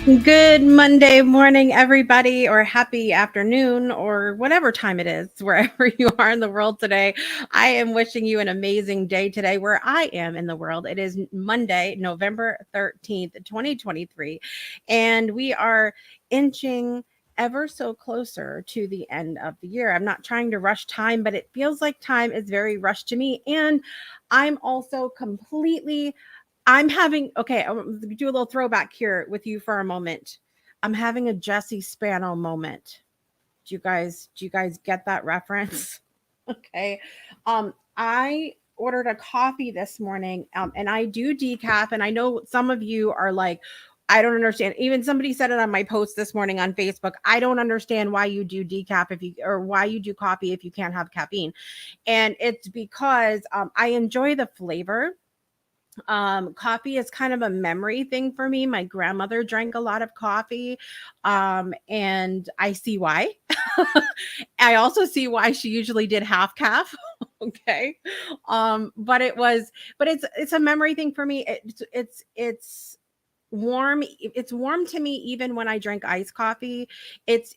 Good Monday morning, everybody, or happy afternoon, or whatever time it is, wherever you are in the world today. I am wishing you an amazing day today, where I am in the world. It is Monday, November 13th, 2023, and we are inching ever so closer to the end of the year. I'm not trying to rush time, but it feels like time is very rushed to me. And I'm also completely I'm having okay, do a little throwback here with you for a moment. I'm having a Jesse Spano moment. Do you guys get that reference? Okay. I ordered a coffee this morning, and I do decaf, and I know some of you are like, I don't understand. Even somebody said it on my post this morning on Facebook. I don't understand why you do decaf if you or why you do coffee if you can't have caffeine. And it's because I enjoy the flavor. Coffee is kind of a memory thing for me. My grandmother drank a lot of coffee, and I see why. I also see why she usually did half calf. Okay. But it's a memory thing for me. It's warm. It's warm to me even when I drink iced coffee. It's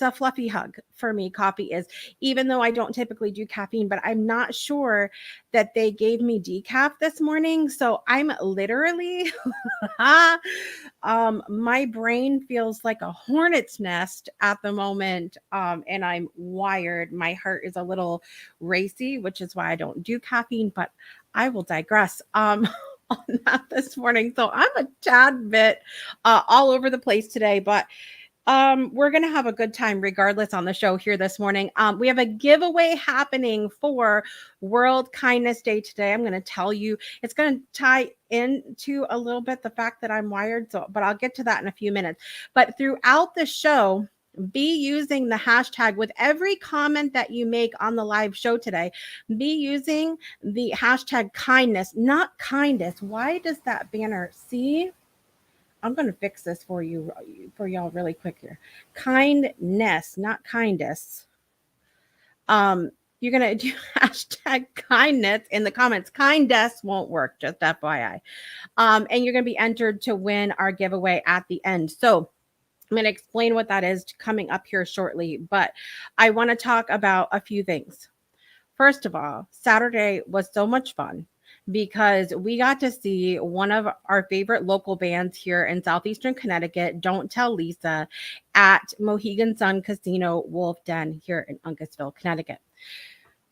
a fluffy hug for me. Coffee is, even though I don't typically do caffeine, but I'm not sure that they gave me decaf this morning, so I'm literally my brain feels like a hornet's nest at the moment, and I'm wired. My heart is a little racy, which is why I don't do caffeine, but I will digress. On that this morning. So I'm a tad bit all over the place today, but we're going to have a good time regardless on the show here this morning. We have a giveaway happening for World Kindness Day today. I'm going to tell you, it's going to tie into a little bit the fact that I'm wired, so but I'll get to that in a few minutes. But throughout the show, be using the hashtag with every comment that you make on the live show today. Be using the hashtag kindness, not kindness. Why does that banner see? I'm going to fix this for y'all really quick here. Kindness, not kindness. Um, you're going to do hashtag kindness in the comments. Kindness won't work, just FYI. And you're going to be entered to win our giveaway at the end. So I'm going to explain what that is coming up here shortly, but I want to talk about a few things. First of all, Saturday was so much fun because we got to see one of our favorite local bands here in southeastern Connecticut, Don't Tell Lisa, at Mohegan Sun Casino Wolf Den here in Uncasville, Connecticut.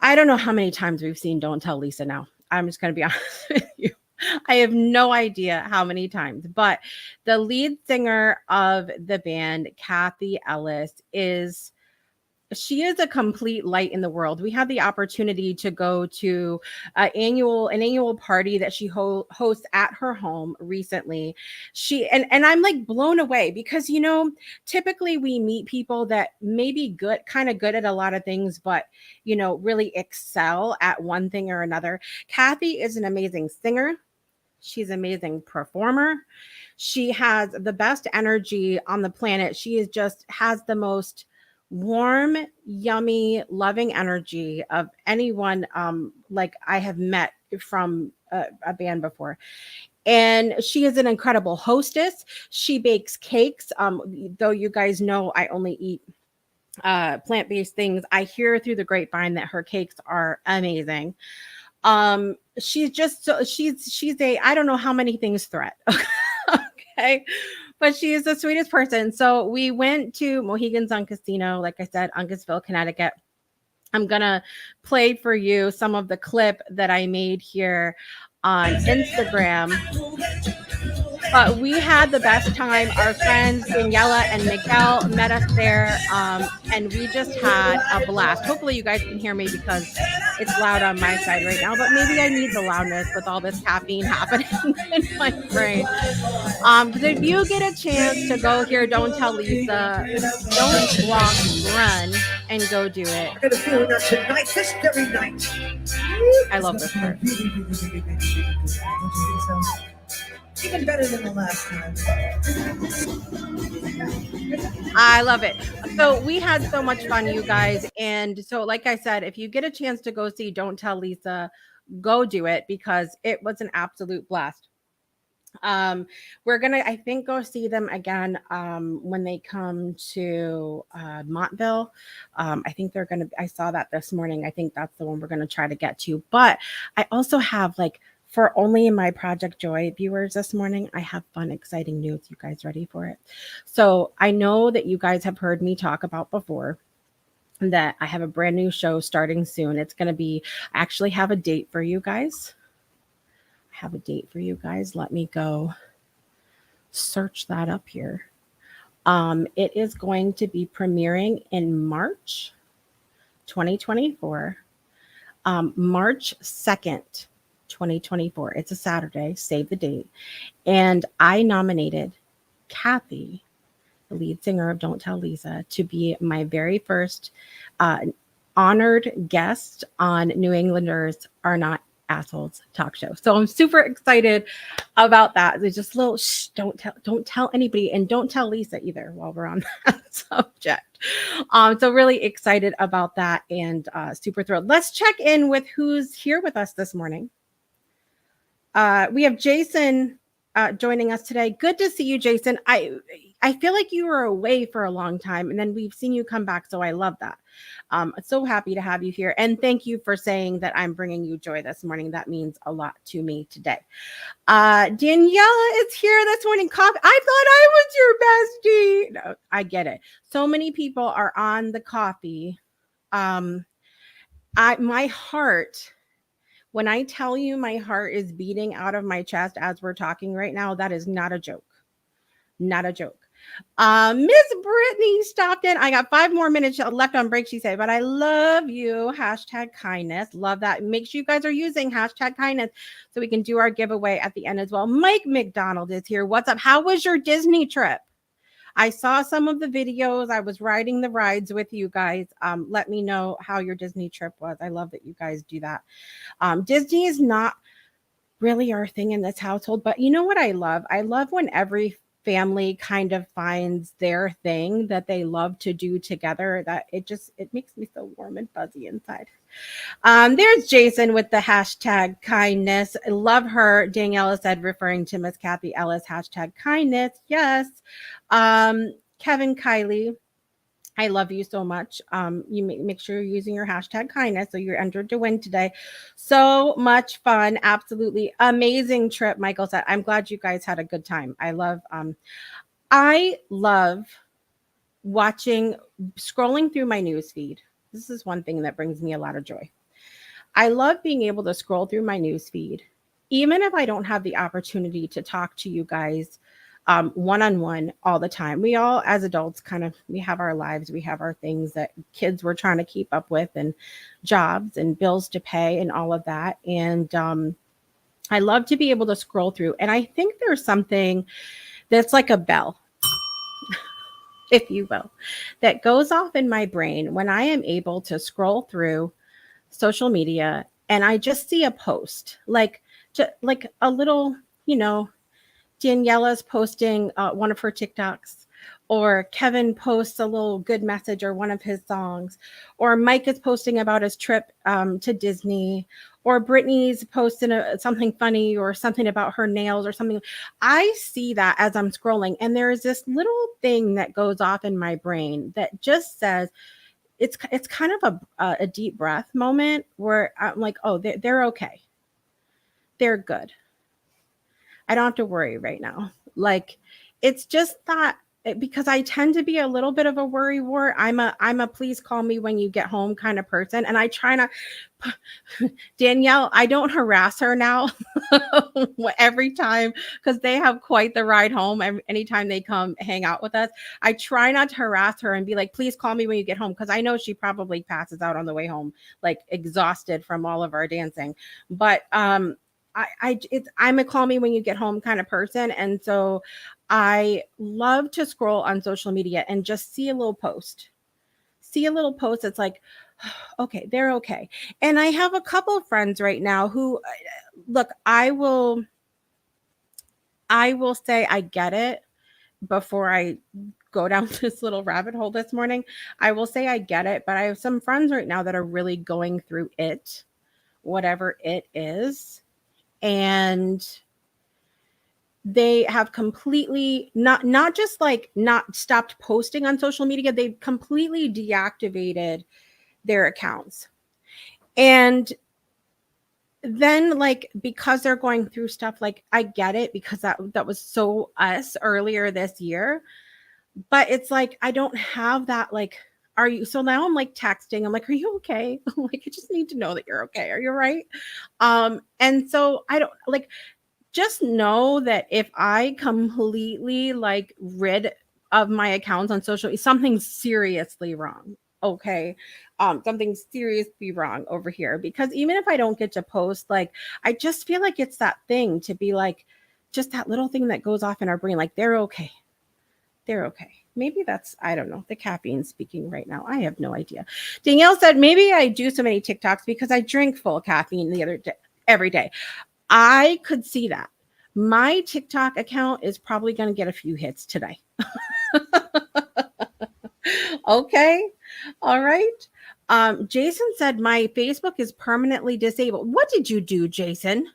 I don't know how many times we've seen Don't Tell Lisa now. I'm just going to be honest with you. I have no idea how many times, but the lead singer of the band, Kathy Ellis, she is a complete light in the world. We had the opportunity to go to an annual party that she hosts at her home recently. And I'm like blown away because typically we meet people that may be good, kind of good at a lot of things, but really excel at one thing or another. Kathy is an amazing singer. She's an amazing performer. She has the best energy on the planet. She is just has the most warm, yummy, loving energy of anyone like I have met from a band before. And she is an incredible hostess. She bakes cakes. Though you guys know I only eat plant-based things, I hear through the grapevine that her cakes are amazing. She's just so she's a I don't know how many things threat. Okay, but she is the sweetest person. So we went to Mohegan Sun Casino, like I said, Uncasville, Connecticut. I'm gonna play for you some of the clip that I made here on Instagram. But we had the best time. Our friends Daniela and Miguel met us there, and we just had a blast. Hopefully, you guys can hear me because it's loud on my side right now. But maybe I need the loudness with all this caffeine happening in my brain. Because if you get a chance to go here, Don't Tell Lisa, don't walk, run, and go do it. I got a feeling that tonight, this very night. I love this part. Even better than the last time. I love it. So we had so much fun, you guys. And so, like I said, if you get a chance to go see Don't Tell Lisa, go do it because it was an absolute blast. We're gonna, I think, go see them again when they come to Montville. I think they're gonna. I saw that this morning. I think that's the one we're gonna try to get to. But I also have like for only my Project Joy viewers this morning, I have fun, exciting news. You guys ready for it? So I know that you guys have heard me talk about before that I have a brand new show starting soon. It's gonna be. I actually have a date for you guys. I have a date for you guys. Let me go search that up here. It is going to be premiering in March 2024, March 2nd, 2024. It's a Saturday, save the date. And I nominated Kathy, the lead singer of Don't Tell Lisa, to be my very first uh, honored guest on New Englanders Are Not Assholes talk show. So I'm super excited about that. There's just a little shh, don't tell anybody, and don't tell Lisa either while we're on that subject. So really excited about that and super thrilled. Let's check in with who's here with us this morning. We have Jason joining us today. Good to see you, Jason. I feel like you were away for a long time, and then we've seen you come back, so I love that. So happy to have you here, and thank you for saying that I'm bringing you joy this morning. That means a lot to me today. Daniela is here this morning. Coffee. I thought I was your bestie. No, I get it. So many people are on the coffee. My heart. When I tell you my heart is beating out of my chest as we're talking right now, that is not a joke. Not a joke. Miss Brittany stopped in. I got 5 more minutes left on break, she said, but I love you. Hashtag kindness. Love that. Make sure you guys are using hashtag kindness so we can do our giveaway at the end as well. Mike McDonald is here. What's up? How was your Disney trip? I saw some of the videos. I was riding the rides with you guys. Let me know how your Disney trip was. I love that you guys do that. Disney is not really our thing in this household, but you know what I love? I love when every family kind of finds their thing that they love to do together. That it makes me so warm and fuzzy inside. There's Jason with the hashtag kindness. I love her. Daniela said, referring to Miss Kathy Ellis, hashtag kindness. Yes. Kevin Kiley, I love you so much. You make sure you're using your hashtag kindness. So you're entered to win today. So much fun. Absolutely amazing trip. Michael said, I'm glad you guys had a good time. I love watching, scrolling through my news feed. This is one thing that brings me a lot of joy. I love being able to scroll through my news feed, even if I don't have the opportunity to talk to you guys one-on-one all the time. We all, as adults, we have our lives, we have our things that kids we're trying to keep up with, and jobs and bills to pay and all of that. And I love to be able to scroll through. And I think there's something that's like a bell, if you will, that goes off in my brain when I am able to scroll through social media and I just see a post, like a little, Daniela's posting one of her TikToks, or Kevin posts a little good message or one of his songs, or Mike is posting about his trip to Disney, or Brittany's posting something funny or something about her nails or something. I see that as I'm scrolling, and there is this little thing that goes off in my brain that just says, it's kind of a deep breath moment where I'm like, oh, they're okay. They're good. I don't have to worry right now. Like, it's just that because I tend to be a little bit of a worry wart. I'm a please call me when you get home kind of person. And I try not Danielle, I don't harass her now every time because they have quite the ride home anytime they come hang out with us. I try not to harass her and be like, please call me when you get home, because I know she probably passes out on the way home, like exhausted from all of our dancing. But I'm a call me when you get home kind of person. And so I love to scroll on social media and just see a little post. See a little post that's like, okay, they're okay. And I have a couple of friends right now who look, I will say I get it before I go down this little rabbit hole this morning. I will say I get it, but I have some friends right now that are really going through it, whatever it is. And they have completely not just like not stopped posting on social media, they've completely deactivated their accounts. And then like because they're going through stuff, like I get it, because that was so us earlier this year. But it's like I don't have that, like, are you, so now I'm like texting, I'm like, are you okay? Like, I just need to know that you're okay. Are you right? And so I don't like, just know that if I completely like rid of my accounts on social, something's seriously wrong. Okay. Something's seriously wrong over here, because even if I don't get to post, like, I just feel like it's that thing to be like, just that little thing that goes off in our brain, like, they're okay. They're okay. Maybe that's, I don't know, the caffeine speaking right now. I have no idea. Danielle said, maybe I do so many TikToks because I drink full caffeine the other day, every day. I could see that. My TikTok account is probably going to get a few hits today. Okay. All right. Jason said, my Facebook is permanently disabled. What did you do, Jason?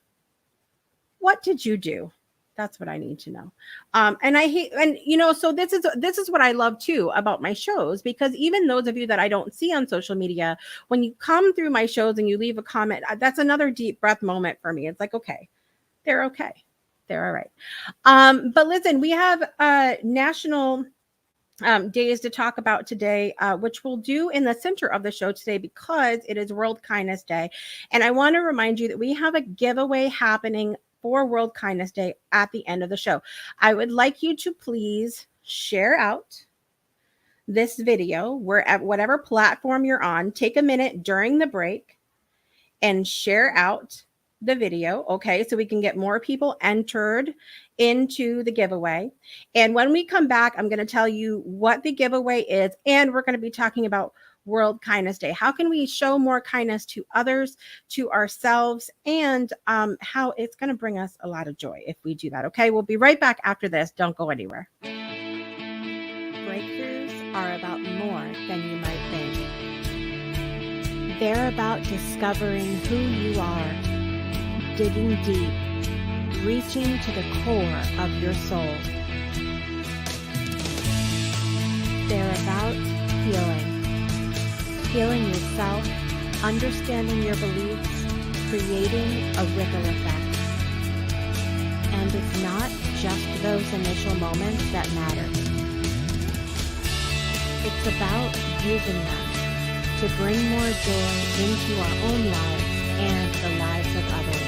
What did you do? That's what I need to know. And I hate, and so this is what I love too about my shows, because even those of you that I don't see on social media, when you come through my shows and you leave a comment, that's another deep breath moment for me. It's like, okay, they're okay. They're all right. But listen, we have national days to talk about today, which we'll do in the center of the show today because it is World Kindness Day. And I want to remind you that we have a giveaway happening for World Kindness Day at the end of the show. I would like you to please share out this video where at whatever platform you're on. Take a minute during the break and share out the video, okay, so we can get more people entered into the giveaway. And when we come back, I'm going to tell you what the giveaway is, and we're going to be talking about World Kindness Day. How can we show more kindness to others, to ourselves, and how it's going to bring us a lot of joy if we do that. Okay, we'll be right back after this. Don't go anywhere. Breakthroughs are about more than you might think. They're about discovering who you are, digging deep, reaching to the core of your soul. They're about healing yourself, understanding your beliefs, creating a ripple effect. And it's not just those initial moments that matter. It's about using them to bring more joy into our own lives and the lives of others.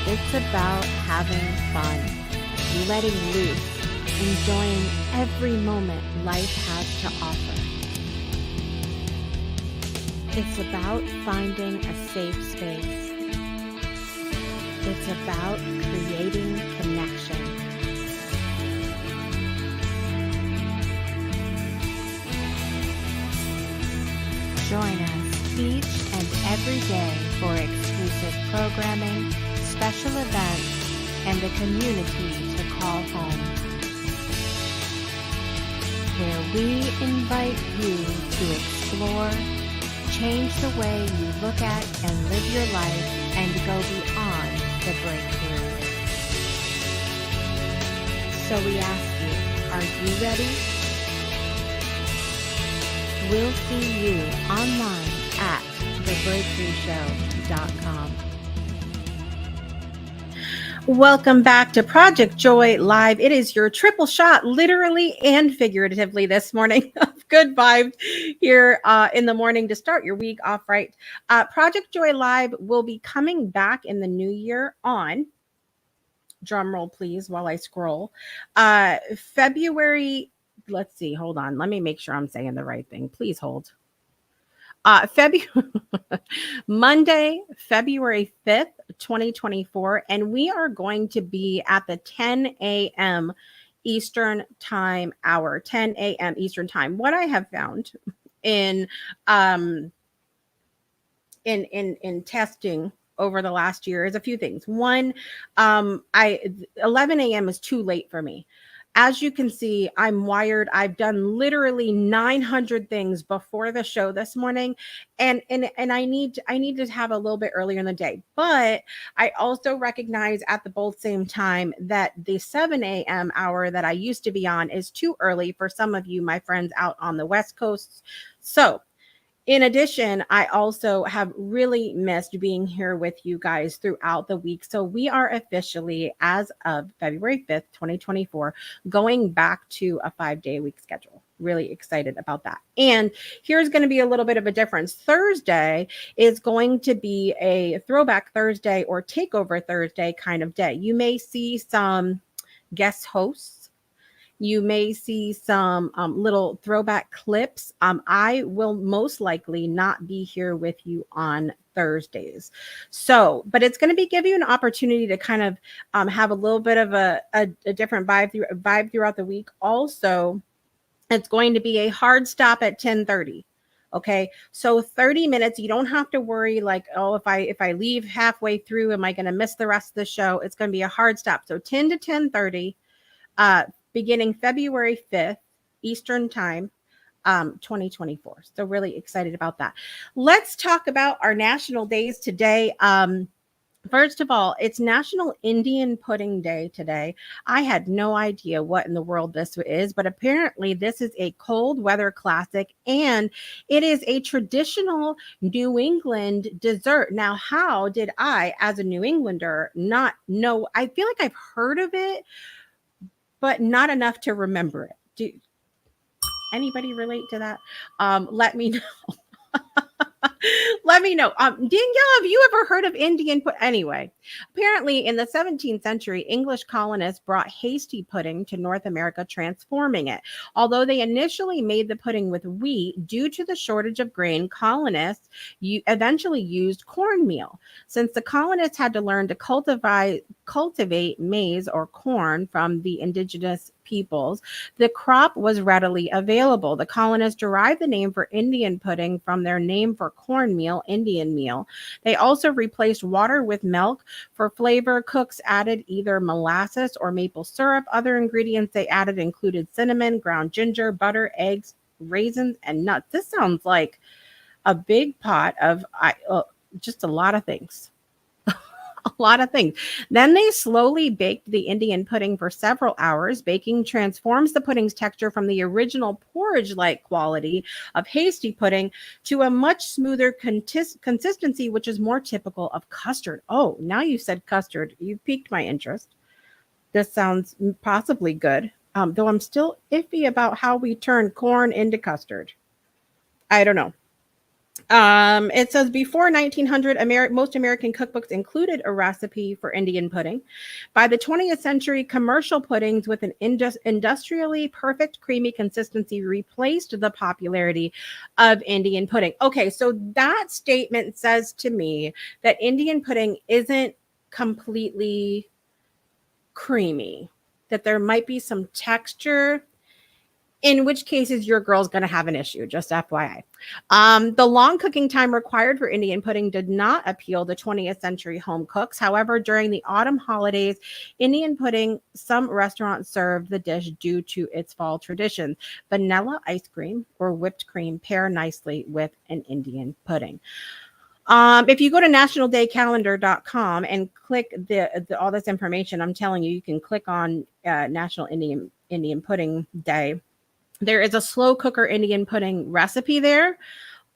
It's about having fun, letting loose, enjoying every moment life has to offer. It's about finding a safe space. It's about creating connection. Join us each and every day for exclusive programming, special events, and a community to call home, where we invite you to explore, change the way you look at and live your life, and go beyond the breakthrough. So we ask you, are you ready? We'll see you online at thebreakthroughshow.com. Welcome back to Project Joy Live. It is your triple shot, literally and figuratively, this morning of good vibes here in the morning to start your week off right. Project Joy Live will be coming back in the new year on, drum roll please while I scroll, February. Let's see. Hold on. Let me make sure I'm saying the right thing. Please hold. Monday, February 5th, 2024. And we are going to be at the 10 a.m. Eastern time hour, 10 a.m. Eastern time. What I have found in testing over the last year is a few things. One, 11 a.m. is too late for me. As you can see, I'm wired. I've done literally 900 things before the show this morning, and I need to have a little bit earlier in the day. But I also recognize at the both same time that the 7 a.m. hour that I used to be on is too early for some of you, my friends out on the West Coast. So in addition, I also have really missed being here with you guys throughout the week. So we are officially, as of February 5th, 2024, going back to a 5-day week schedule. Really excited about that. And here's going to be a little bit of a difference. Thursday is going to be a throwback Thursday or takeover Thursday kind of day. You may see some guest hosts. You may see some little throwback clips. I will most likely not be here with you on Thursdays. So, but it's going to be give you an opportunity to kind of have a little bit of a different vibe throughout the week. Also, it's going to be a hard stop at 10:30. Okay. So 30 minutes, you don't have to worry like, oh, if I leave halfway through, am I going to miss the rest of the show? It's going to be a hard stop. So 10 to 10:30. Beginning February 5th, Eastern Time, 2024. So really excited about that. Let's talk about our national days today. First of all, it's National Indian Pudding Day today. I had no idea what in the world this is, but apparently this is a cold weather classic and it is a traditional New England dessert. Now, how did I, as a New Englander, not know? I feel like I've heard of it, but not enough to remember it. Do anybody relate to that? Let me know. Let me know. Danielle, have you ever heard of Indian pudding? Anyway, apparently in the 17th century, English colonists brought hasty pudding to North America, transforming it. Although they initially made the pudding with wheat, due to the shortage of grain, colonists eventually used cornmeal. Since the colonists had to learn to cultivate maize or corn from the indigenous peoples, the crop was readily available. The colonists derived the name for Indian pudding from their name for cornmeal, Indian meal. They also replaced water with milk. For flavor, cooks added either molasses or maple syrup. Other ingredients they added included cinnamon, ground ginger, butter, eggs, raisins, and nuts. This sounds like a big pot of just a lot of things. A lot of things. Then they slowly baked the Indian pudding for several hours. Baking transforms the pudding's texture from the original porridge-like quality of hasty pudding to a much smoother consistency, which is more typical of custard. Oh, now you said custard. You piqued my interest. This sounds possibly good, though I'm still iffy about how we turn corn into custard. I don't know. It says before 1900, most American cookbooks included a recipe for Indian pudding. By the 20th century, commercial puddings with an industrially perfect creamy consistency replaced the popularity of Indian pudding. Okay, so that statement says to me that Indian pudding isn't completely creamy, that there might be some texture, in which cases your girl's going to have an issue, just FYI. The long cooking time required for Indian pudding did not appeal to 20th century home cooks. However, during the autumn holidays, Indian pudding, some restaurants served the dish due to its fall tradition. Vanilla ice cream or whipped cream pair nicely with an Indian pudding. If you go to nationaldaycalendar.com and click all this information, I'm telling you, you can click on National Indian Pudding Day. There is a slow cooker Indian pudding recipe there.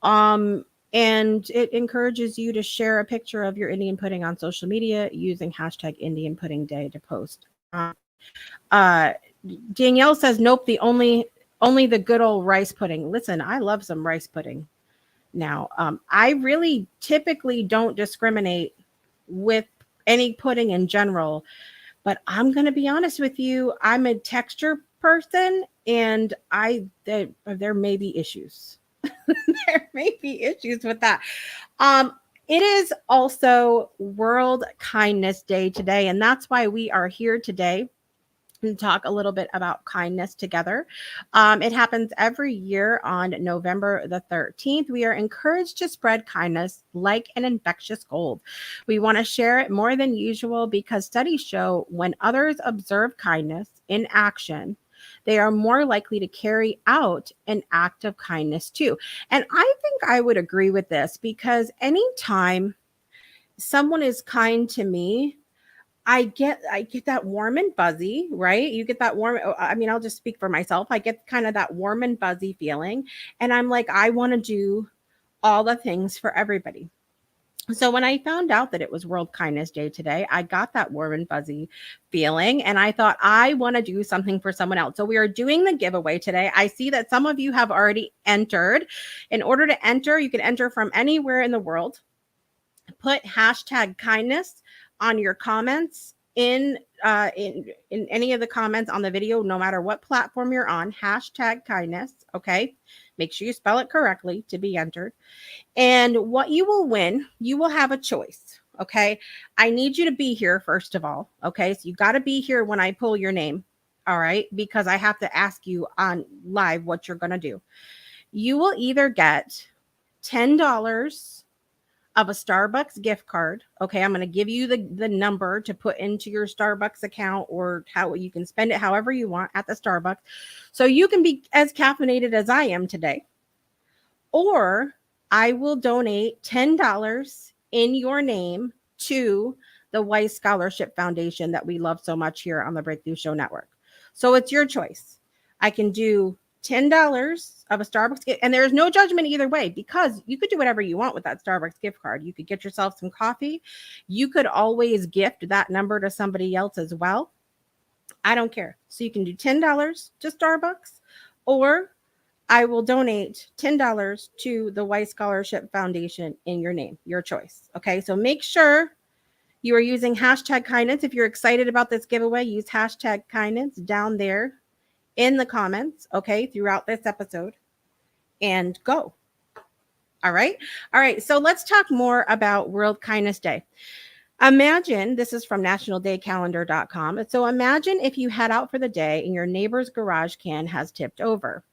And it encourages you to share a picture of your Indian pudding on social media using hashtag Indian Pudding Day to post. Uh, Danielle says, nope, only the good old rice pudding. Listen, I love some rice pudding. Now, I really typically don't discriminate with any pudding in general, but I'm going to be honest with you. I'm a texture person, and there may be issues. There may be issues with that. It is also World Kindness Day today, and that's why we are here today and talk a little bit about kindness together. It happens every year on November the 13th. We are encouraged to spread kindness like an infectious cold. We want to share it more than usual because studies show when others observe kindness in action, they are more likely to carry out an act of kindness too. And I think I would agree with this because anytime someone is kind to me, I get that warm and fuzzy, right? You get that warm. I mean, I'll just speak for myself. I get kind of that warm and fuzzy feeling, and I'm like, I want to do all the things for everybody. So when I found out that it was World Kindness Day today, I got that warm and fuzzy feeling, and I thought I want to do something for someone else. So we are doing the giveaway today. I see that some of you have already entered. In order to enter, you can enter from anywhere in the world. Put hashtag kindness on your comments in any of the comments on the video, no matter what platform you're on. Hashtag kindness. Okay, make sure you spell it correctly to be entered. And what you will win, you will have a choice. Okay, I need you to be here first of all. Okay, so you got to be here when I pull your name. All right, because I have to ask you on live what you're going to do. You will either get $10 of a Starbucks gift card. Okay, I'm going to give you the number to put into your Starbucks account, or how you can spend it however you want at the Starbucks. So you can be as caffeinated as I am today. Or I will donate $10 in your name to the Weiss Scholarship Foundation that we love so much here on the Breakthrough Show Network. So it's your choice. I can do $10 of a Starbucks gift, and there's no judgment either way, because you could do whatever you want with that Starbucks gift card. You could get yourself some coffee. You could always gift that number to somebody else as well. I don't care. So you can do $10 to Starbucks, or I will donate $10 to the Weiss Scholarship Foundation in your name, your choice. Okay, so make sure you are using hashtag kindness. If you're excited about this giveaway, use hashtag kindness down there in the comments, okay, throughout this episode, and go. All right. All right. So let's talk more about World Kindness Day. Imagine, this is from nationaldaycalendar.com. So imagine if you head out for the day and your neighbor's garage can has tipped over.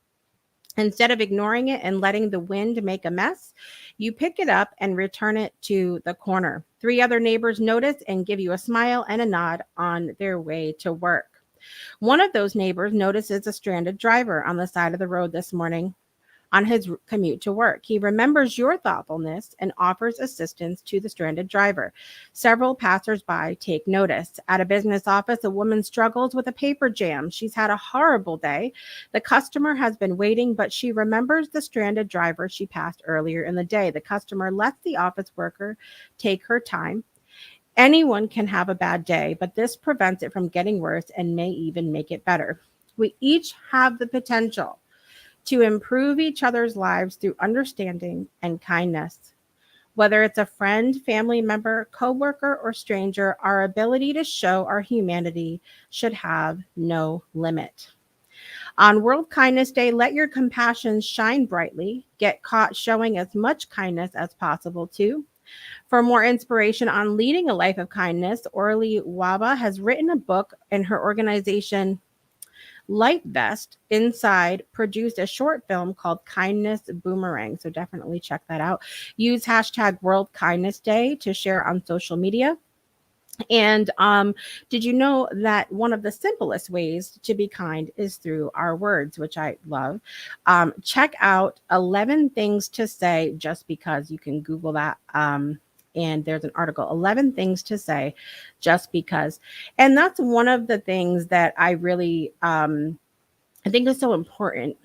Instead of ignoring it and letting the wind make a mess, you pick it up and return it to the corner. 3 other neighbors notice and give you a smile and a nod on their way to work. One of those neighbors notices a stranded driver on the side of the road this morning on his commute to work. He remembers your thoughtfulness and offers assistance to the stranded driver. Several passersby take notice. At a business office, a woman struggles with a paper jam. She's had a horrible day. The customer has been waiting, but she remembers the stranded driver she passed earlier in the day. The customer lets the office worker take her time. Anyone can have a bad day, but this prevents it from getting worse and may even make it better. We each have the potential to improve each other's lives through understanding and kindness. Whether it's a friend, family member, coworker, or stranger, our ability to show our humanity should have no limit. On World Kindness Day, let your compassion shine brightly. Get caught showing as much kindness as possible, too. For more inspiration on leading a life of kindness, Orly Waba has written a book, and her organization Light Vest Inside produced a short film called Kindness Boomerang. So definitely check that out. Use hashtag World Kindness Day to share on social media. And did you know that one of the simplest ways to be kind is through our words, which I love? Check out 11 things to say just because. You can Google that. And there's an article, 11 things to say just because. And that's one of the things that I really I think is so important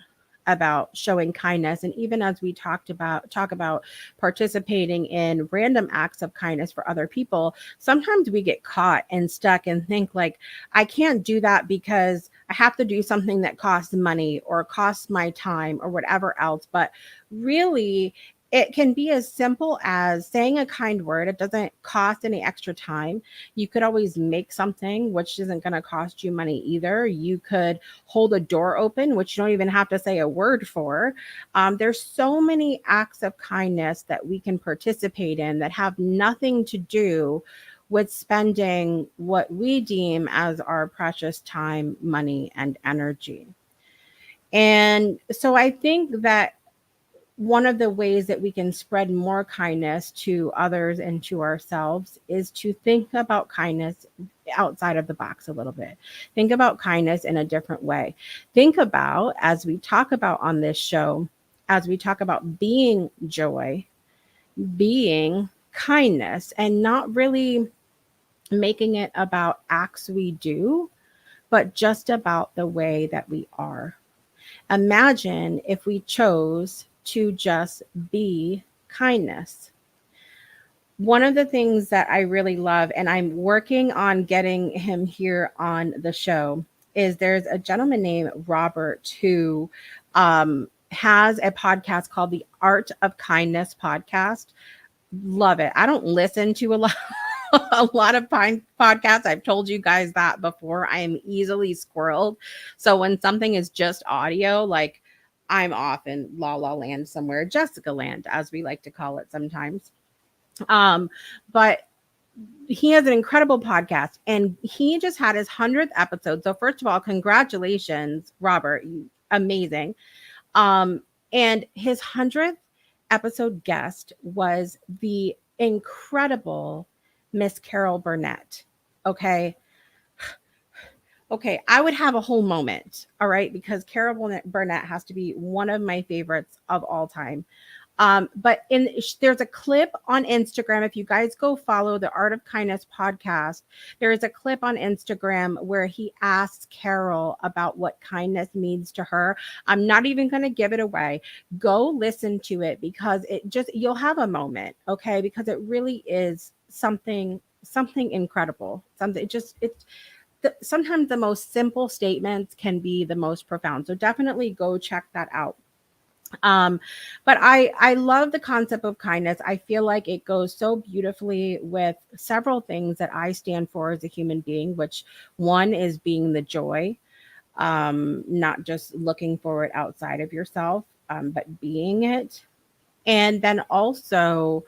about showing kindness. And even as we talk about participating in random acts of kindness for other people, sometimes we get caught and stuck and think like, I can't do that because I have to do something that costs money or costs my time or whatever else. But really, it can be as simple as saying a kind word. It doesn't cost any extra time. You could always make something, which isn't going to cost you money either. You could hold a door open, which you don't even have to say a word for. There's so many acts of kindness that we can participate in that have nothing to do with spending what we deem as our precious time, money, and energy. And so I think that one of the ways that we can spread more kindness to others and to ourselves is to think about kindness outside of the box a little bit. Think about kindness in a different way. Think about, as we talk about on this show, as we talk about being joy, being kindness, and not really making it about acts we do, but just about the way that we are. Imagine if we chose to just be kindness. One of the things that I really love, and I'm working on getting him here on the show, is there's a gentleman named Robert who has a podcast called the Art of Kindness podcast. Love it. I don't listen to a lot a lot of podcasts. I've told you guys that before. I am easily squirreled. So when something is just audio, like I'm off in la la land somewhere, Jessica land, as we like to call it sometimes. But he has an incredible podcast and he just had his 100th episode. So first of all, congratulations, Robert. Amazing. And his 100th episode guest was the incredible Miss Carol Burnett. Okay. Okay. I would have a whole moment. All right. Because Carol Burnett has to be one of my favorites of all time. But there's a clip on Instagram. If you guys go follow the Art of Kindness podcast, there is a clip on Instagram where he asks Carol about what kindness means to her. I'm not even going to give it away. Go listen to it because you'll have a moment, okay? Because it really is something incredible. Sometimes the most simple statements can be the most profound. So definitely go check that out. But I love the concept of kindness. I feel like it goes so beautifully with several things that I stand for as a human being, which one is being the joy, not just looking for it outside of yourself, but being it. And then also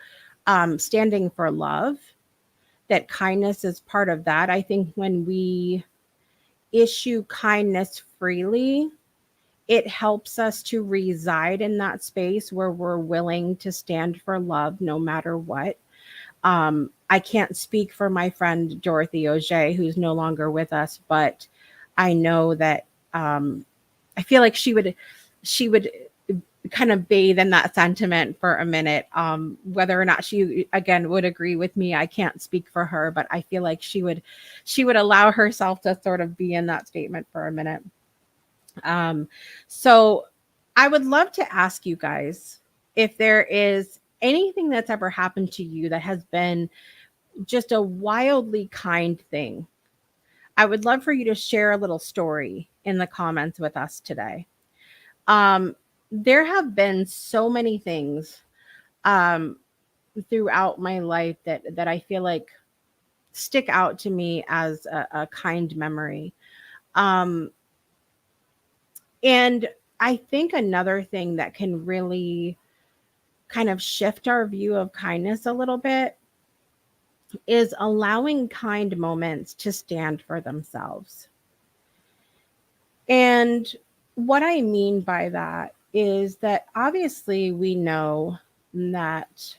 standing for love, that kindness is part of that. I think when we issue kindness freely, it helps us to reside in that space where we're willing to stand for love no matter what. I can't speak for my friend Dorothy Auger, who's no longer with us, but I know that I feel like she would kind of bathe in that sentiment for a minute. Whether or not she again would agree with me, I can't speak for her, but I feel like she would allow herself to sort of be in that statement for a minute. So I would love to ask you guys if there is anything that's ever happened to you that has been just a wildly kind thing. I would love for you to share a little story in the comments with us today. Um, there have been so many things um, throughout my life that I feel like stick out to me as a kind memory. Um, and I think another thing that can really kind of shift our view of kindness a little bit is allowing kind moments to stand for themselves. And what I mean by that is that obviously we know that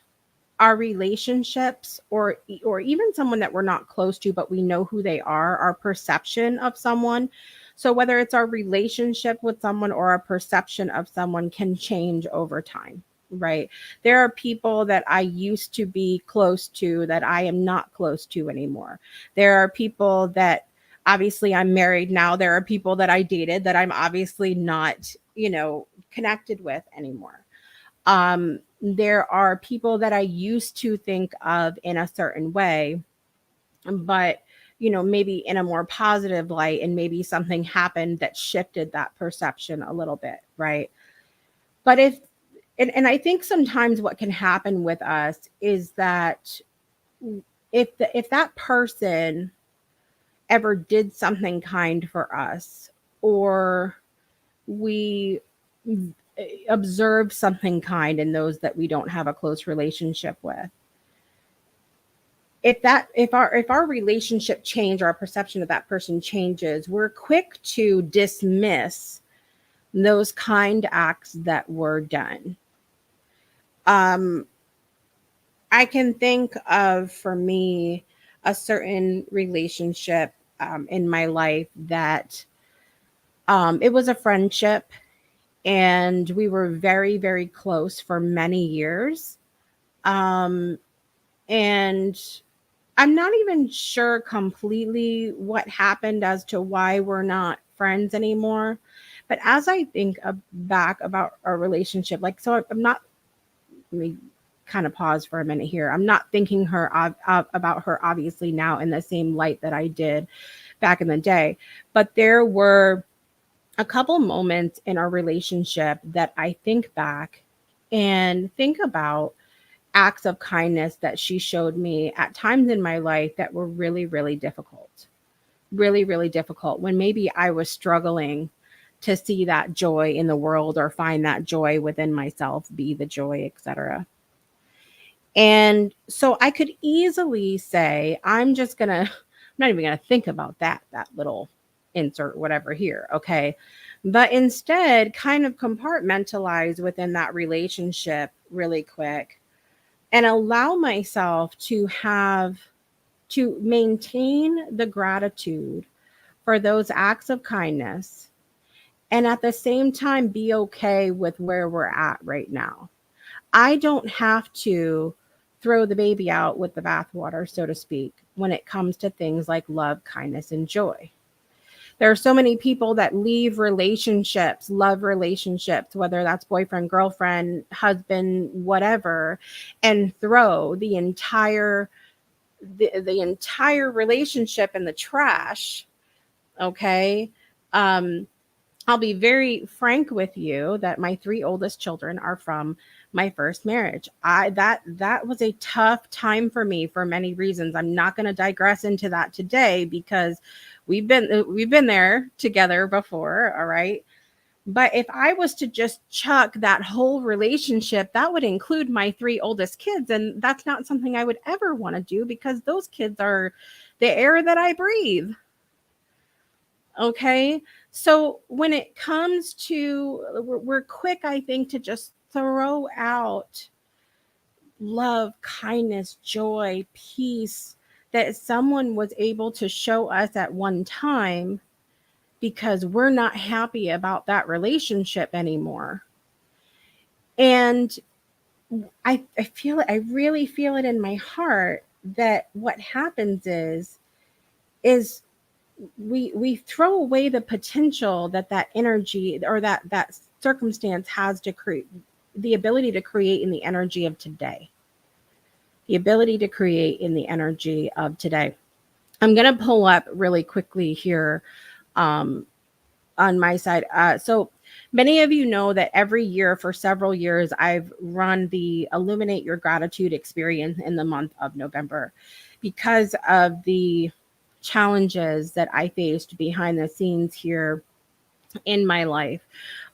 our relationships or even someone that we're not close to but we know who they are, our perception of someone, so whether it's our relationship with someone or our perception of someone can change over time, right? There are people that I used to be close to that I am not close to anymore. There are people that obviously I'm married now. There are people that I dated that I'm obviously not, connected with anymore. There are people that I used to think of in a certain way, but maybe in a more positive light, and maybe something happened that shifted that perception a little bit, right? But and I think sometimes what can happen with us is that if that person ever did something kind for us, or we observe something kind in those that we don't have a close relationship with, if our relationship change, our perception of that person changes, we're quick to dismiss those kind acts that were done. um I can think of, for me, a certain relationship in my life that it was a friendship, and we were very, very close for many years. Um, and I'm not even sure completely what happened as to why we're not friends anymore. But as I think back about our relationship, like, so I'm not, let me kind of pause for a minute here. I'm not thinking about her obviously now in the same light that I did back in the day, but there were a couple moments in our relationship that I think back and think about acts of kindness that she showed me at times in my life that were really, really difficult. Really, really difficult, when maybe I was struggling to see that joy in the world or find that joy within myself, be the joy, etc. And so I could easily say, I'm just gonna, I'm not even gonna think about that little insert, whatever here, okay? But instead, kind of compartmentalize within that relationship really quick and allow myself to maintain the gratitude for those acts of kindness, and at the same time be okay with where we're at right now. I don't have to throw the baby out with the bathwater, so to speak, when it comes to things like love, kindness, and joy. There are so many people that leave relationships, love relationships, whether that's boyfriend, girlfriend, husband, whatever, and throw the entire relationship in the trash. Okay. Um, I'll be very frank with you that my three oldest children are from my first marriage. That was a tough time for me for many reasons. I'm not going to digress into that today because we've been there together before, all right? But if I was to just chuck that whole relationship, that would include my three oldest kids, and that's not something I would ever want to do because those kids are the air that I breathe. Okay. So when it comes to, we're quick, I think, to just throw out love, kindness, joy, peace that someone was able to show us at one time because we're not happy about that relationship anymore. And I feel it, I really feel it in my heart that what happens is we throw away the potential that that energy or that circumstance has to create, the ability to create in the energy of today, the ability to create in the energy of today. I'm going to pull up really quickly here um, on my side. So many of you know that every year for several years I've run the Illuminate Your Gratitude experience in the month of November because of the challenges that I faced behind the scenes here in my life.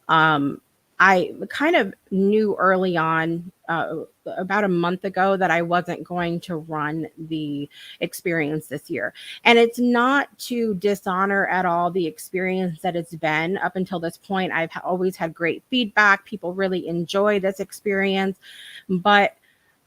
Um, I kind of knew early on, about a month ago, that I wasn't going to run the experience this year. And it's not to dishonor at all the experience that it's been up until this point. I've always had great feedback. People really enjoy this experience. But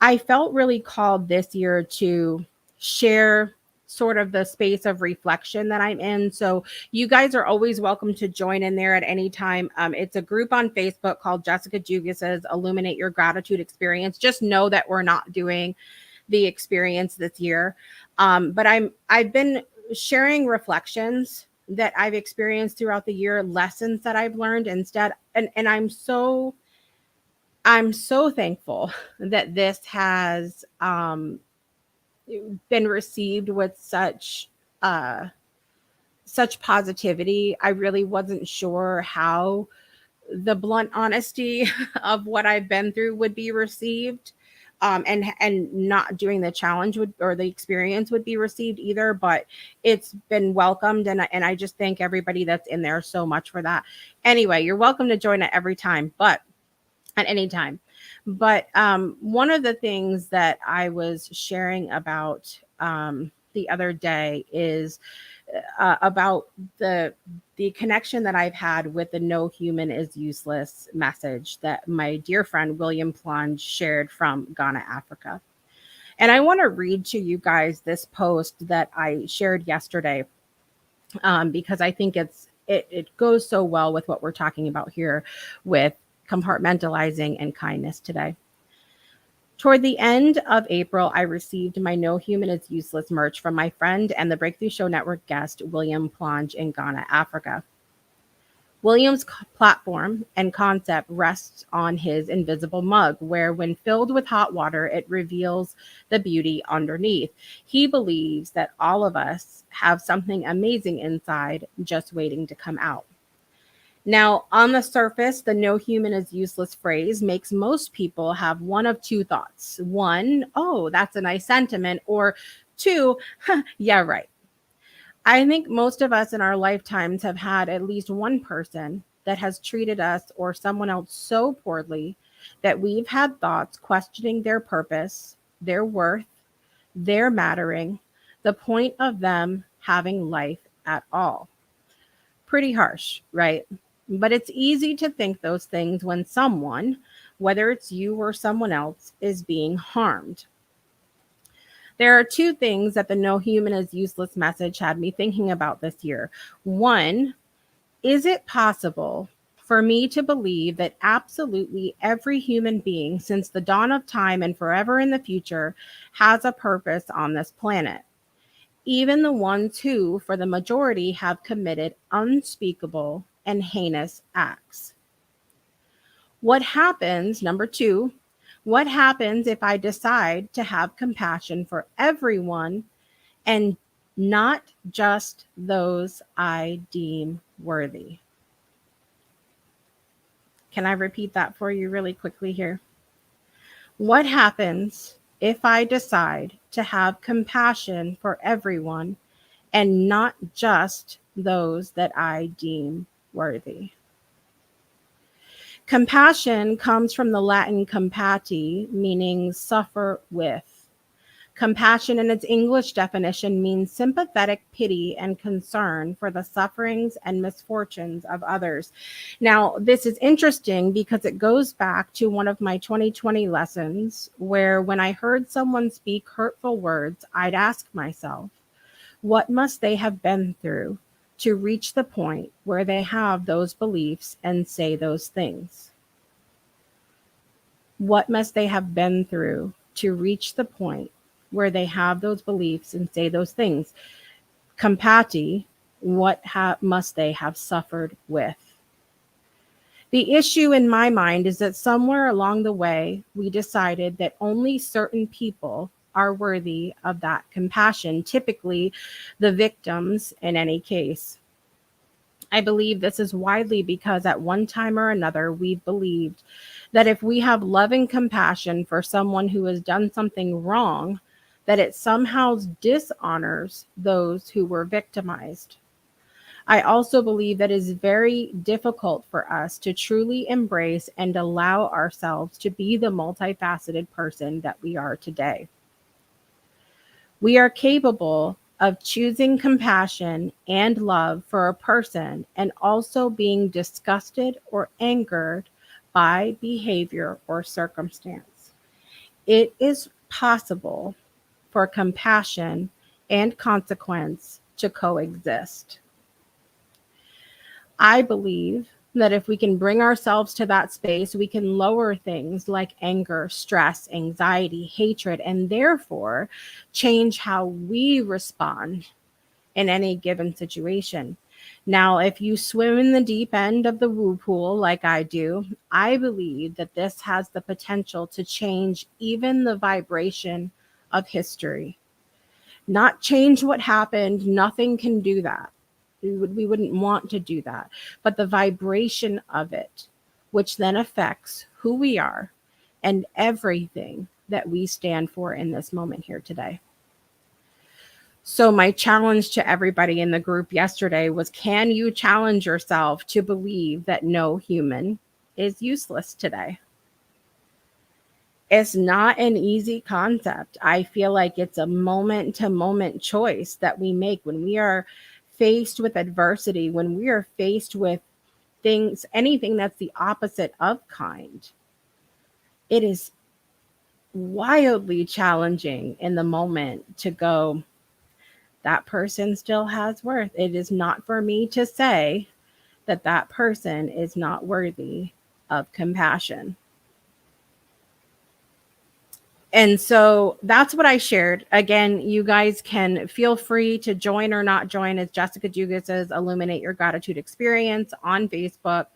I felt really called this year to share sort of the space of reflection that I'm in. So you guys are always welcome to join in there at any time. It's a group on Facebook called Jessica Jugas's Illuminate Your Gratitude Experience. Just know that we're not doing the experience this year. But I've been sharing reflections that I've experienced throughout the year, lessons that I've learned instead. And I'm so thankful that this has been received with uh such positivity. I really wasn't sure how the blunt honesty of what I've been through would be received. And not doing the challenge would, or the experience would be received either, but it's been welcomed, and I just thank everybody that's in there so much for that. Anyway, you're welcome to join it every time, but at any time. But one of the things that I was sharing about the other day is about the connection that I've had with the "No human is useless" message that my dear friend William Plunge shared from Ghana, Africa. And I want to read to you guys this post that I shared yesterday, because I think it goes so well with what we're talking about here with compartmentalizing and kindness today. Toward the end of April, I received my "No Human is Useless" merch from my friend and the Breakthrough Show Network guest, William Plunge in Ghana, Africa. William's platform and concept rests on his invisible mug, where, when filled with hot water, it reveals the beauty underneath. He believes that all of us have something amazing inside, just waiting to come out. Now, on the surface, the "No human is useless" phrase makes most people have one of two thoughts. One, oh, that's a nice sentiment. Or two, yeah, right. I think most of us in our lifetimes have had at least one person that has treated us or someone else so poorly that we've had thoughts questioning their purpose, their worth, their mattering, the point of them having life at all. Pretty harsh, right? But it's easy to think those things when someone, whether it's you or someone else, is being harmed. There are two things that the "No human is useless" message had me thinking about this year. One, is it possible for me to believe that absolutely every human being since the dawn of time and forever in the future has a purpose on this planet? Even the ones who, for the majority, have committed unspeakable and heinous acts. What happens, number two, what happens if I decide to have compassion for everyone and not just those I deem worthy? Can I repeat that for you really quickly here? What happens if I decide to have compassion for everyone and not just those that I deem worthy? Compassion comes from the Latin compati, meaning suffer with. Compassion, in its English definition, means sympathetic pity and concern for the sufferings and misfortunes of others. Now, this is interesting because it goes back to one of my 2020 lessons where, when I heard someone speak hurtful words, I'd ask myself, what must they have been through to reach the point where they have those beliefs and say those things? What must they have been through to reach the point where they have those beliefs and say those things? Compati, what must they have suffered with? The issue in my mind is that somewhere along the way, we decided that only certain people are worthy of that compassion, typically the victims in any case. I believe this is widely because at one time or another, we've believed that if we have love and compassion for someone who has done something wrong, that it somehow dishonors those who were victimized. I also believe that it is very difficult for us to truly embrace and allow ourselves to be the multifaceted person that we are today. We are capable of choosing compassion and love for a person and also being disgusted or angered by behavior or circumstance. It is possible for compassion and consequence to coexist. I believe that if we can bring ourselves to that space, we can lower things like anger, stress, anxiety, hatred, and therefore change how we respond in any given situation. Now, if you swim in the deep end of the woo pool like I do, I believe that this has the potential to change even the vibration of history. Not change what happened, nothing can do that. We wouldn't want to do that. But the vibration of it, which then affects who we are and everything that we stand for in this moment here today. So my challenge to everybody in the group yesterday was, can you challenge yourself to believe that no human is useless today? It's not an easy concept. I feel like it's a moment to moment choice that we make when we are faced with adversity, when we are faced with things, anything that's the opposite of kind. It is wildly challenging in the moment to go, that person still has worth. It is not for me to say that that person is not worthy of compassion. And so that's what I shared. Again, you guys can feel free to join or not join, as Jessica Dugas says, Illuminate Your Gratitude Experience on Facebook.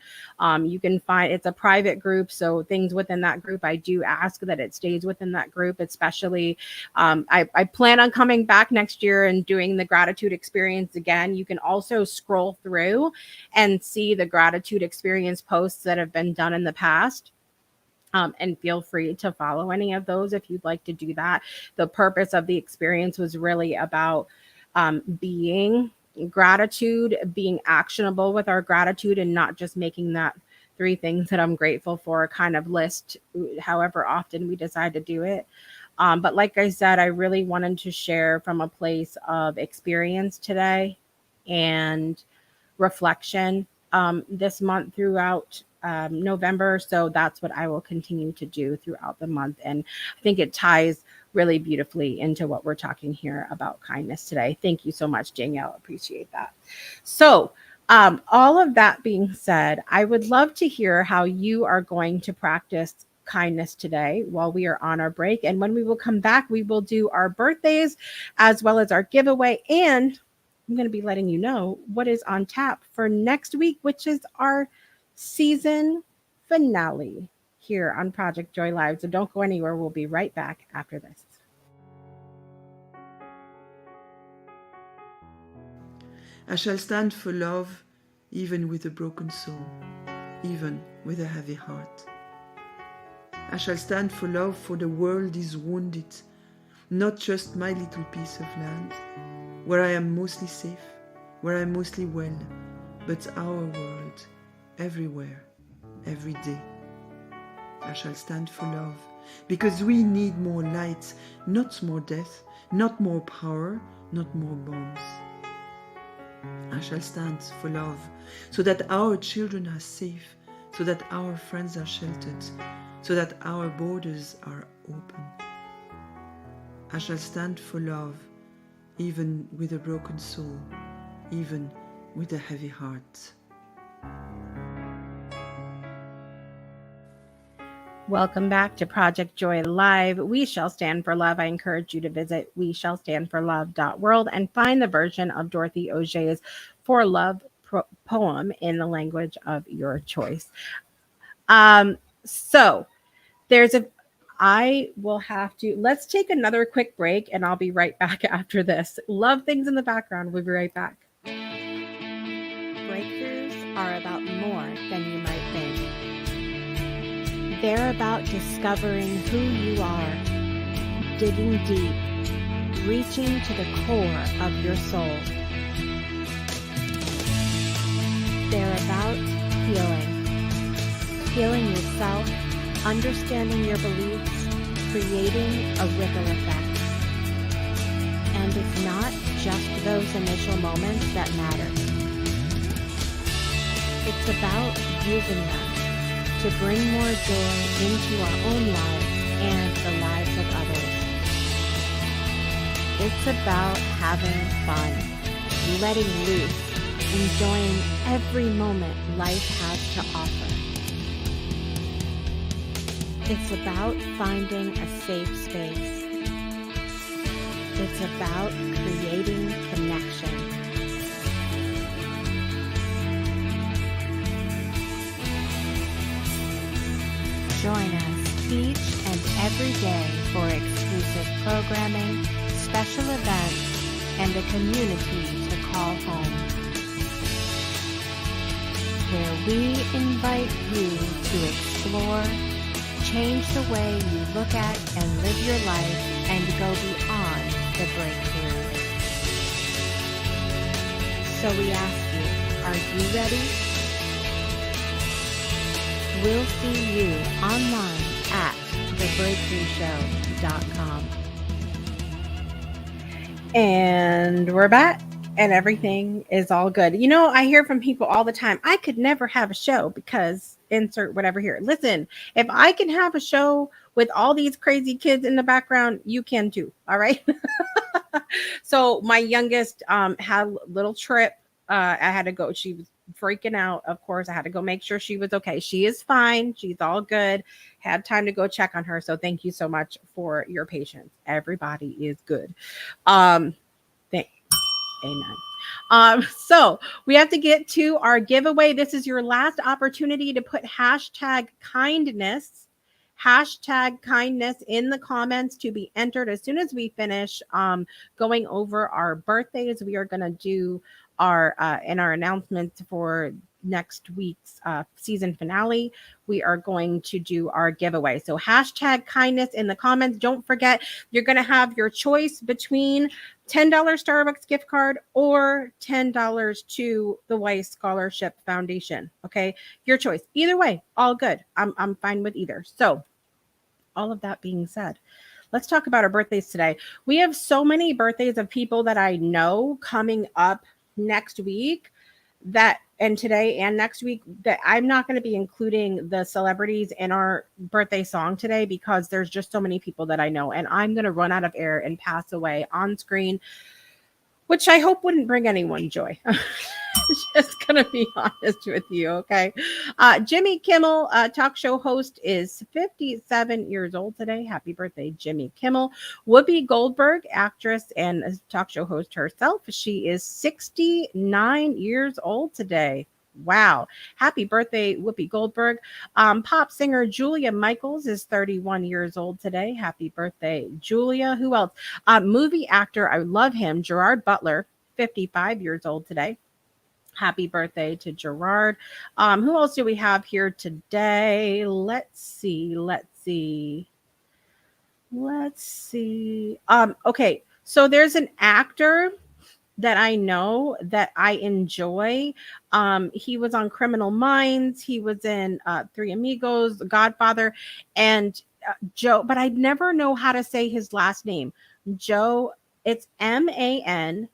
You can find, it's a private group, so things within that group, I do ask that it stays within that group, especially. I plan on coming back next year and doing the gratitude experience again. You can also scroll through and see the gratitude experience posts that have been done in the past. And feel free to follow any of those if you'd like to do that. The purpose of the experience was really about being gratitude, being actionable with our gratitude, and not just making that 3 things that I'm grateful for kind of list, however often we decide to do it. But like I said, I really wanted to share from a place of experience today and reflection this month throughout November. So that's what I will continue to do throughout the month. And I think it ties really beautifully into what we're talking here about kindness today. Thank you so much, Danielle. Appreciate that. So all of that being said, I would love to hear how you are going to practice kindness today while we are on our break. And when we will come back, we will do our birthdays as well as our giveaway. And I'm going to be letting you know what is on tap for next week, which is our season finale here on Project Joy Live. So don't go anywhere. We'll be right back after this. I shall stand for love, even with a broken soul, even with a heavy heart. I shall stand for love, for the world is wounded, not just my little piece of land, where I am mostly safe, where I am mostly well, but our world, everywhere, every day. I shall stand for love, because we need more light, not more death, not more power, not more bombs. I shall stand for love, so that our children are safe, so that our friends are sheltered, so that our borders are open. I shall stand for love, even with a broken soul, even with a heavy heart. Welcome back to Project Joy Live. We Shall Stand for Love. I encourage you to visit weshallstandforlove.world and find the version of Dorothy Auger's For Love poem in the language of your choice. So I will have to, let's take another quick break and I'll be right back after this. Love things in the background. We'll be right back. Breakthroughs are about more than you might think. They're about discovering who you are, digging deep, reaching to the core of your soul. They're about healing yourself, understanding your beliefs, creating a ripple effect. And it's not just those initial moments that matter. It's about using them to bring more joy into our own lives and the lives of others. It's about having fun, letting loose, enjoying every moment life has to offer. It's about finding a safe space. It's about creating connection. Join us each and every day for exclusive programming, special events, and a community to call home, where we invite you to explore, change the way you look at and live your life, and go beyond the breakthrough. So we ask you, are you ready? We'll see you online at the thebreakthroughshow.com. And we're back, and everything is all good. You know, I hear from people all the time, I could never have a show because insert whatever here. Listen, if I can have a show with all these crazy kids in the background, you can too. All right. So my youngest had a little trip. I had to go. She was freaking out. Of course, I had to go make sure she was okay. She is fine. She's all good. Had time to go check on her. So thank you so much for your patience. Everybody is good. Amen. So we have to get to our giveaway. This is your last opportunity to put hashtag kindness in the comments to be entered. As soon as we finish going over our birthdays, we are going to do our announcements for next week's season finale. We are going to do our giveaway. So hashtag kindness in the comments. Don't forget, you're going to have your choice between $10 Starbucks gift card or $10 to the Weiss Scholarship Foundation. Okay, your choice. Either way, all good. I'm fine with either. So all of that being said, let's talk about our birthdays today. We have so many birthdays of people that I know coming up next week and today and next week that I'm not going to be including the celebrities in our birthday song today because there's just so many people that I know, and I'm going to run out of air and pass away on screen, which I hope wouldn't bring anyone joy. Just gonna be honest with you, okay? Jimmy Kimmel, talk show host, is 57 years old today. Happy birthday, Jimmy Kimmel. Whoopi Goldberg, actress and talk show host herself, she is 69 years old today. Wow. Happy birthday, Whoopi Goldberg. Pop singer Julia Michaels is 31 years old today. Happy birthday, Julia. Who else? Movie actor, I love him, Gerard Butler, 55 years old today. Happy birthday to Gerard. Who else do we have here today? Let's see. Okay, so there's an actor that I know that I enjoy. He was on Criminal Minds. He was in Three Amigos, Godfather, and Joe, but I never know how to say his last name. Joe, it's Mantegna.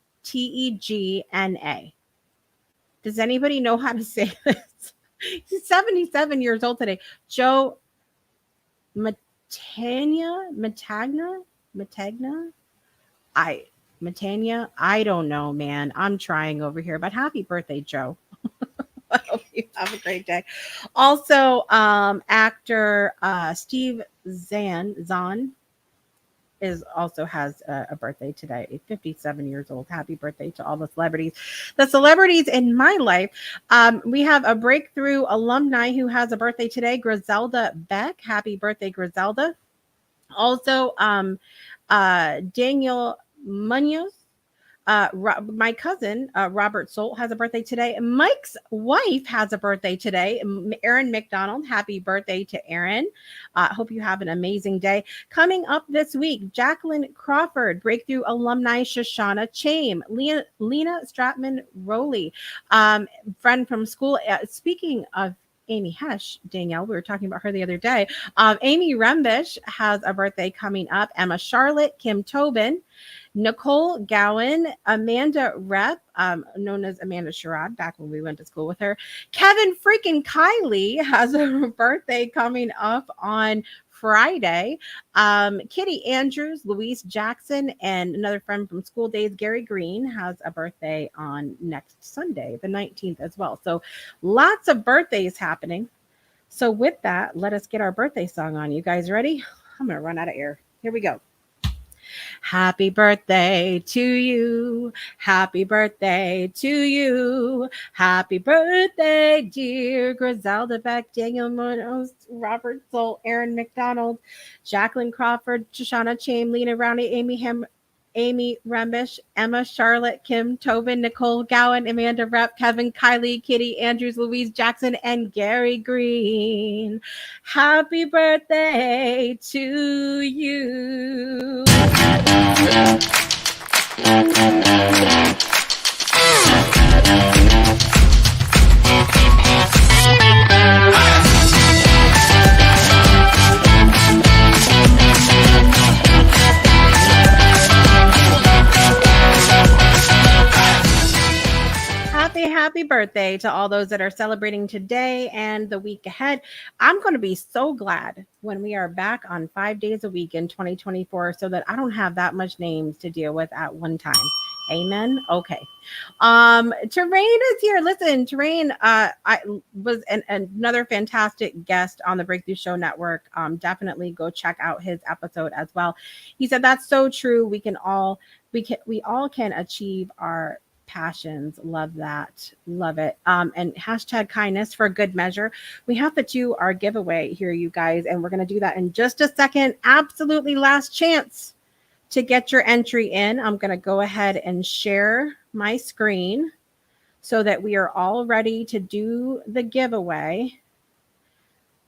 Does anybody know how to say this? He's 77 years old today. Joe Mantegna. I don't know, man. I'm trying over here, but happy birthday, Joe. I hope you have a great day. Also, actor Steve Zahn also has a birthday today, 57 years old. Happy birthday to all the celebrities. The celebrities in my life, we have a Breakthrough alumni who has a birthday today, Griselda Beck. Happy birthday, Griselda. Also, Daniel Munoz. My cousin, Robert Solt, has a birthday today. Mike's wife has a birthday today, Erin McDonald. Happy birthday to Erin. Hope you have an amazing day. Coming up this week, Jacqueline Crawford, Breakthrough alumni, Shoshana Chaim, Lena Stratman Rowley, friend from school. Speaking of Amy Hesh, Danielle, we were talking about her the other day. Amy Rembish has a birthday coming up. Emma Charlotte, Kim Tobin, Nicole Gowan, Amanda Rep, known as Amanda Sherrod, back when we went to school with her. Kevin freaking Kiley has a birthday coming up on Friday. Kitty Andrews, Louise Jackson, and another friend from school days, Gary Green, has a birthday on next Sunday, the 19th as well. So lots of birthdays happening. So with that, let us get our birthday song on. You guys ready? I'm going to run out of air. Here we go. Happy birthday to you. Happy birthday to you. Happy birthday, dear Griselda Beck, Daniel Munoz, Robert Solt, Erin McDonald, Jacqueline Crawford, Shoshana Chaim, Lena Rowney, Amy Rembish, Emma Charlotte, Kim Tobin, Nicole Gowan, Amanda Rep, Kevin Kiley, Kitty Andrews, Louise Jackson, and Gary Green. Happy birthday to you. birthday to all those that are celebrating today and the week ahead. I'm going to be so glad when we are back on 5 days a week in 2024 so that I don't have that much names to deal with at one time. Amen. Okay. Terrain is here. Listen, Terrain I was another fantastic guest on the Breakthrough Show Network. Definitely go check out his episode as well. He said that's so true. We all can achieve our passions. Love that. Love it. And hashtag kindness for good measure. We have to do our giveaway here, you guys, and we're going to do that in just a second. Absolutely last chance to get your entry in. I'm going to go ahead and share my screen so that we are all ready to do the giveaway.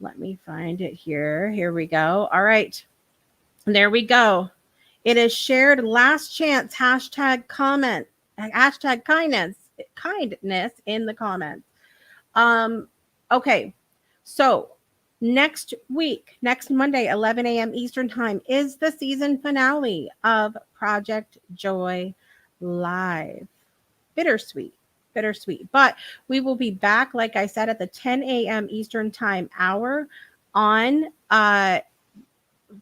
Let me find it here. Here we go. All right. There we go. It is shared. Last chance. Hashtag comment. Hashtag kindness in the comments. Okay. So next week, next Monday, 11 a.m. Eastern time is the season finale of Project Joy Live. Bittersweet. But we will be back, like I said, at the 10 a.m. Eastern time hour on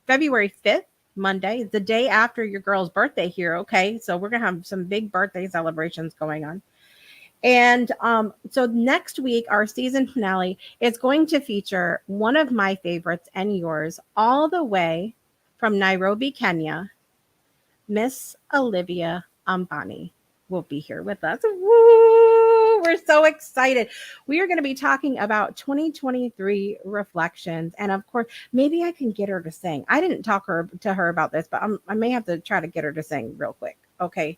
February 5th. Monday, the day after your girl's birthday here. Okay. So we're going to have some big birthday celebrations going on. And so next week, our season finale is going to feature one of my favorites and yours, all the way from Nairobi, Kenya. Miss Olivia Ambani will be here with us. Woo! We're so excited. We are going to be talking about 2023 reflections. And of course, maybe I can get her to sing. I didn't talk to her about this, but I may have to try to get her to sing real quick. Okay.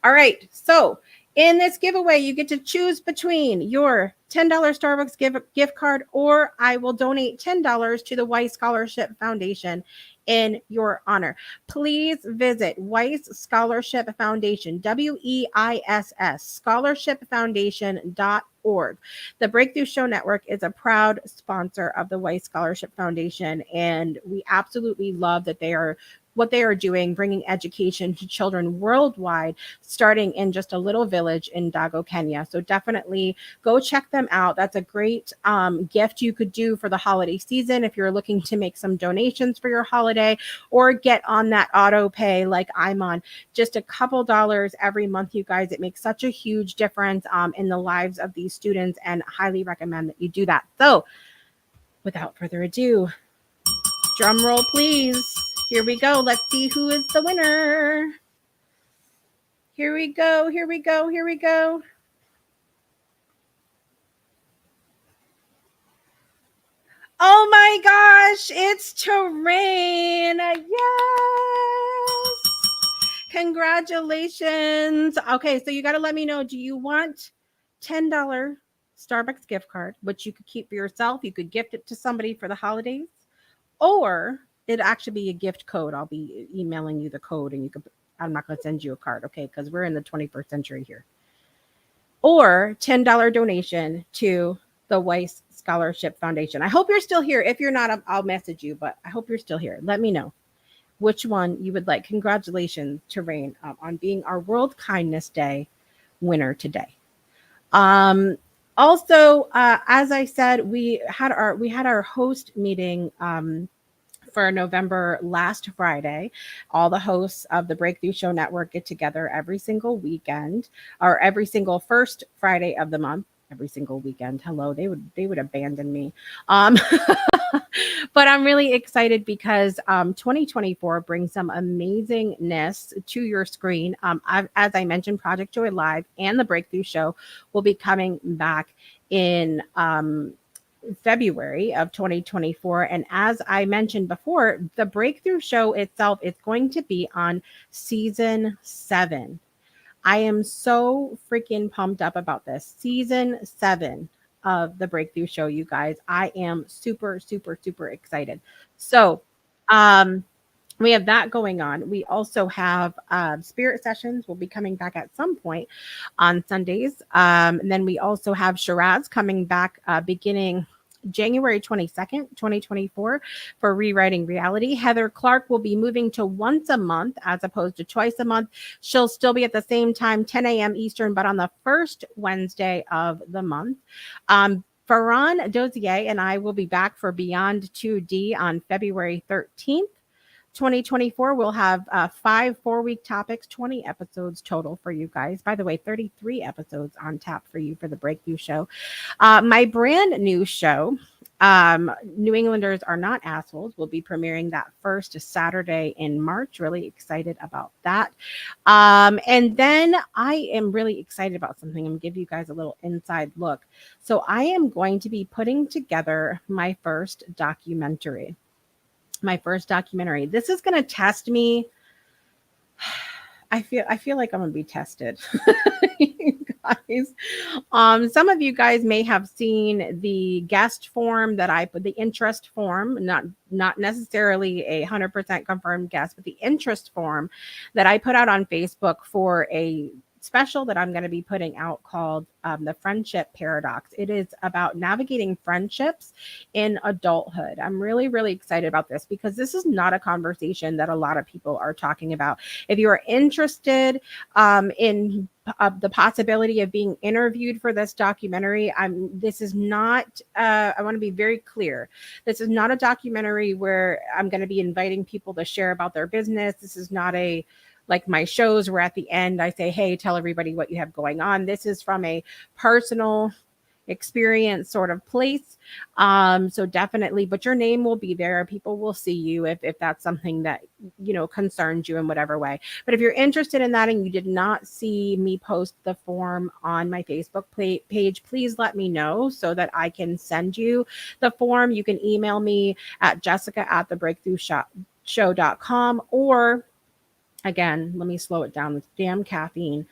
All right. So in this giveaway, you get to choose between your $10 Starbucks gift card, or I will donate $10 to the Weiss Scholarship Foundation in your honor. Please visit Weiss Scholarship Foundation, WEISS, scholarshipfoundation.org. The Breakthrough Show Network is a proud sponsor of the Weiss Scholarship Foundation, and we absolutely love that what they are doing, bringing education to children worldwide, starting in just a little village in Dago, Kenya. So definitely go check them out. That's a great gift you could do for the holiday season if you're looking to make some donations for your holiday, or get on that auto pay like I'm on. Just a couple dollars every month, you guys. It makes such a huge difference in the lives of these students, and highly recommend that you do that. So without further ado, drum roll, please. Here we go. Let's see who is the winner. Here we go. Oh my gosh, it's Terrain. Yes. Congratulations. Okay, so you got to let me know, do you want $10 Starbucks gift card, which you could keep for yourself? You could gift it to somebody for the holidays, or it'd actually be a gift code. I'll be emailing you the code, and I'm not going to send you a card, okay? Because we're in the 21st century here. Or $10 donation to the Weiss Scholarship Foundation. I hope you're still here. If you're not, I'll message you, but I hope you're still here. Let me know which one you would like. Congratulations, Terrain, on being our World Kindness Day winner today. Also, as I said, we had our host meeting for November last Friday. All the hosts of the Breakthrough Show Network get together every single weekend, or every single first Friday of the month. Every single weekend. Hello, they would abandon me. But I'm really excited because 2024 brings some amazingness to your screen. As I mentioned, Project Joy Live and the Breakthrough Show will be coming back in February of 2024. And as I mentioned before, the Breakthrough Show itself is going to be on season 7. I am so freaking pumped up about this. Season 7 of the Breakthrough Show, you guys. I am super, super, super excited. So, we have that going on. We also have spirit sessions will be coming back at some point on Sundays. And then we also have Shiraz coming back beginning January 22nd, 2024 for Rewriting Reality. Heather Clark will be moving to once a month as opposed to twice a month. She'll still be at the same time, 10 a.m. Eastern, but on the first Wednesday of the month. Ferran Dozier and I will be back for Beyond 2D on February 13th. 2024, we'll have 5 4-week topics, 20 episodes total for you guys. By the way, 33 episodes on tap for you for the Breakthrough Show. My brand new show, New Englanders Are Not Assholes, will be premiering that first Saturday in March. Really excited about that. And then I am really excited about something. I'm going to give you guys a little inside look. So I am going to be putting together my first documentary. This is going to test me. I feel like I'm going to be tested. You guys. Some of you guys may have seen the guest form that I put, the interest form, not necessarily a 100% confirmed guest, but the interest form that I put out on Facebook for a special that I'm going to be putting out called The Friendship Paradox. It is about navigating friendships in adulthood. I'm really, really excited about this because this is not a conversation that a lot of people are talking about. If you are interested in the possibility of being interviewed for this documentary, this is not, I want to be very clear. This is not a documentary where I'm going to be inviting people to share about their business. This is not like my shows where at the end I say, hey, tell everybody what you have going on. This is from a personal experience sort of place. So definitely, but your name will be there. People will see you if that's something that, concerns you in whatever way. But if you're interested in that and you did not see me post the form on my Facebook page, please let me know so that I can send you the form. You can email me at jessica@thebreakthroughshow.com, or again, let me slow it down with damn caffeine.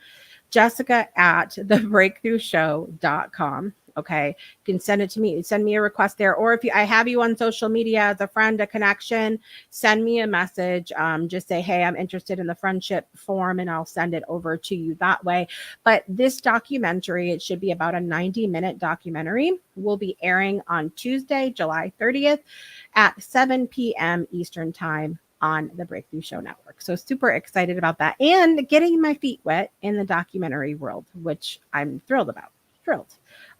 Jessica@thebreakthroughshow.com. Okay. You can send it to me. Send me a request there. Or if I have you on social media as a friend, a connection, send me a message. Just say, hey, I'm interested in the friendship form, and I'll send it over to you that way. But this documentary, it should be about a 90-minute documentary, will be airing on Tuesday, July 30th at 7 p.m. Eastern time on the Breakthrough Show Network. So super excited about that and getting my feet wet in the documentary world, which I'm thrilled about.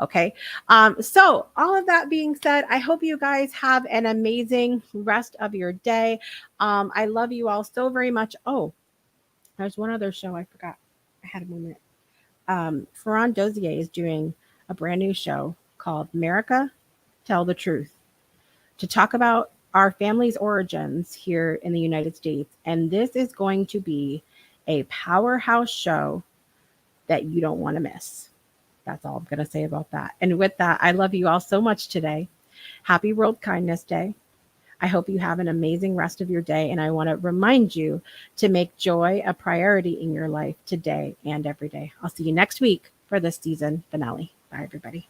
Okay. So all of that being said, I hope you guys have an amazing rest of your day. I love you all so very much. Oh, there's one other show I forgot. I had a moment. Ferran Dozier is doing a brand new show called America Tell the Truth to talk about our family's origins here in the United States. And this is going to be a powerhouse show that you don't want to miss. That's all I'm going to say about that. And with that, I love you all so much today. Happy World Kindness Day. I hope you have an amazing rest of your day. And I want to remind you to make joy a priority in your life today and every day. I'll see you next week for this season finale. Bye, everybody.